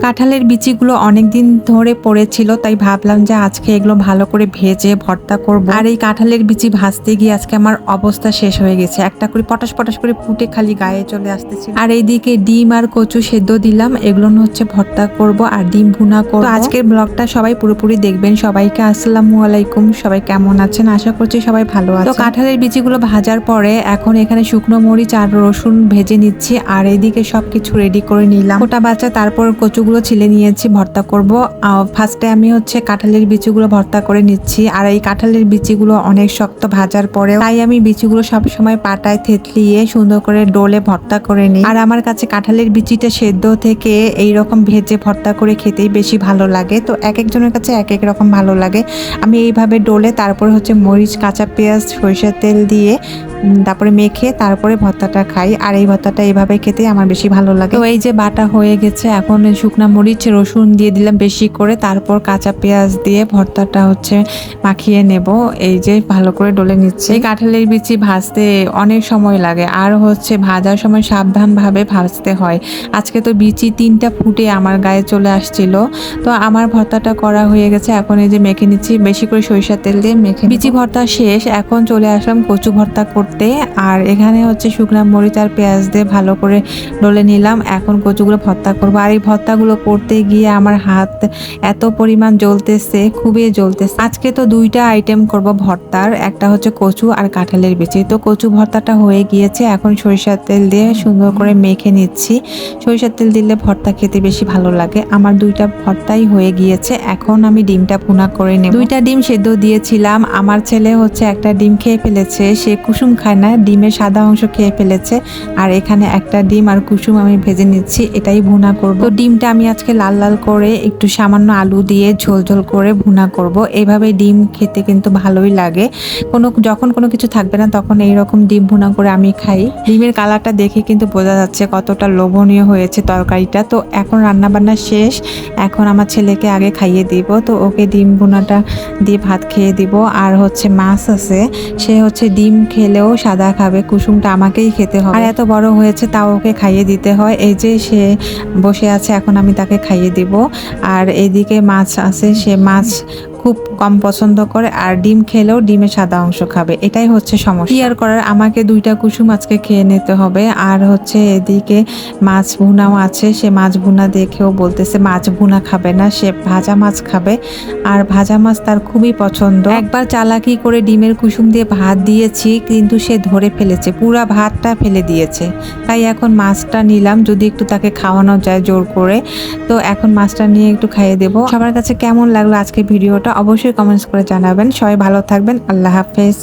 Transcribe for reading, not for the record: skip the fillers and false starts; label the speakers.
Speaker 1: কাঁঠালের বিচিগুলো অনেকদিন ধরে পড়েছিল, তাই ভাবলাম যে আজকে এগুলো ভালো করে ভেজে ভর্তা করব। আর এই কাঁঠালের বিচি ভাজতে গিয়ে আজকে আমার অবস্থা শেষ হয়ে গেছে। একটা করে পটাশ পটাশ করে ফুটে খালি গায়ে চলে আসতেছিল। আর এইদিকে ডিম আর কচু সেদ্ধ দিলাম, এগুলো হচ্ছে ভর্তা করব আর ডিম ভুনা করব। আজকের ব্লগটা সবাই পুরোপুরি দেখবেন। সবাইকে আসসালামু আলাইকুম। সবাই কেমন আছেন? আশা করছি সবাই ভালো আছেন। তো কাঁঠালের বিচিগুলো ভাজার পরে এখন এখানে শুকনো মরিচ আর রসুন ভেজে নিচ্ছি, আর এইদিকে সবকিছু রেডি করে নিলাম। ওটা বাচ্চা তারপর কচুগুলো ছিলে নিয়েছি, ভর্তা করব। ফার্স্টে আমি হচ্ছে কাঁঠালের বিচিগুলো ভর্তা করে নিচ্ছি। আর এই কাঁঠালের বিচিগুলো অনেক শক্ত ভাজার পরে, তাই আমি বিচিগুলো সবসময় পাটায় থেতলিয়ে সুন্দর করে ডোলে ভর্তা করে নিই। আর আমার কাছে কাঁঠালের বিচিটা সেদ্ধ থেকে এইরকম ভেজে ভর্তা করে খেতেই বেশি ভালো লাগে। তো এক একজনের কাছে এক এক রকম ভালো লাগে। আমি এইভাবে ডোলে তারপর হচ্ছে মরিচ, কাঁচা পেঁয়াজ, সরিষার তেল দিয়ে তারপরে মেখে তারপরে ভর্তাটা খাই। আর এই ভর্তাটা এইভাবে খেতে আমার বেশি ভালো লাগে। তো এই যে বাটা হয়ে গেছে, এখন শুকনা মরিচ রসুন দিয়ে দিলাম বেশি করে, তারপর কাঁচা পেঁয়াজ দিয়ে ভর্তাটা হচ্ছে মাখিয়ে নেব। এই যে ভালো করে ডলে নিচ্ছে। এই কাঁঠালের বিচি ভাজতে অনেক সময় লাগে, আর হচ্ছে ভাজার সময় সাবধানভাবে ভাজতে হয়। আজকে তো বিচি 3টা ফুটে আমার গায়ে চলে আসছিল। তো আমার ভর্তাটা করা হয়ে গেছে, এখন এই যে মেখে নিচ্ছি বেশি করে সরিষার তেল দিয়ে মেখে। বিচি ভর্তা শেষ, এখন চলে আসলাম কচু ভর্তা করতে। আর এখানে হচ্ছে শুকনা মরিচ আর পেঁয়াজ দিয়ে ভালো করে ডলে নিলাম। এখন কচুগুলো ভর্তা করবো। আর এই ভর্তাগুলো করতে গিয়ে আমার হাত এত পরিমাণ জ্বলতেছে, খুবই জ্বলতেছে। আজকে তো 2টা আইটেম করব ভর্তার, একটা হচ্ছে কচু আর কাঁঠালের বিচি। তো কচু ভর্তাটা হয়ে গিয়েছে, এখন সরিষার তেল দিয়ে সুন্দর করে মেখে নিচ্ছি। সরিষার তেল দিলে ভর্তা খেতে বেশি ভালো লাগে। আমার 2টা ভর্তাই হয়ে গিয়েছে, এখন আমি ডিমটা ভুনা করে নেব। 2টা ডিম সেদ্ধ দিয়েছিলাম। আমার ছেলে হচ্ছে একটা ডিম খেয়ে ফেলেছে, সে কুসুম খায় না, ডিমের সাদা অংশ খেয়ে ফেলেছে। আর এখানে একটা ডিম আর কুসুম আমি ভেজে নিচ্ছি, এটাই ভুনা করব। তো ডিমটা আমি আজকে লাল লাল করে একটু সামান্য আলু দিয়ে ঝোল ঝোল করে ভুনা করব। এইভাবে ডিম খেতে কিন্তু ভালোই লাগে। যখন কোনো কিছু থাকবে না তখন এইরকম ডিম ভুনা করে আমি খাই। ডিমের কালারটা দেখে কিন্তু বোঝা যাচ্ছে কতটা লোভনীয় হয়েছে তরকারিটা। তো এখন রান্না বান্না শেষ, এখন আমার ছেলেকে আগে খাইয়ে দিব। তো ওকে ডিম ভুনাটা দিয়ে ভাত খেয়ে দিব। আর হচ্ছে মাছ আছে, সে হচ্ছে ডিম খেলেও সাদা খাবে, কুসুমটা আমাকেই খেতে হবে। আর এত বড় হয়েছে তাও ওকে খাইয়ে দিতে হয়। এই যে সে বসে আছে, এখন আমি তাকে খাইয়ে দিব। আর এইদিকে মাছ আছে, সে মাছ খুব কম পছন্দ করে, আর ডিম খেলেও ডিমের সাদা অংশ খাবে। এটাই হচ্ছে সমস্যা। কি আর করার, আমাকে 2টা কুসুম আজকে খেয়ে নিতে হবে। আর হচ্ছে এদিকে মাছ ভুনাও আছে, সে মাছ ভুনা দেখেও বলতেছে মাছ ভুনা খাবে না, সে ভাজা মাছ খাবে। আর ভাজা মাছ তার খুবই পছন্দ। একবার চালাকি করে ডিমের কুসুম দিয়ে ভাত দিয়েছি, কিন্তু সে ধরে ফেলেছে, পুরা ভাতটা ফেলে দিয়েছে। তাই এখন মাছটা নিলাম, যদি একটু তাকে খাওয়ানো যায় জোর করে। তো এখন মাছটা নিয়ে একটু খাইয়ে দেবো। সবার কাছে কেমন লাগলো আজকে ভিডিওটা অবশ্যই কমেন্টস করে জানাবেন। সবাই ভালো থাকবেন। আল্লাহ হাফেজ।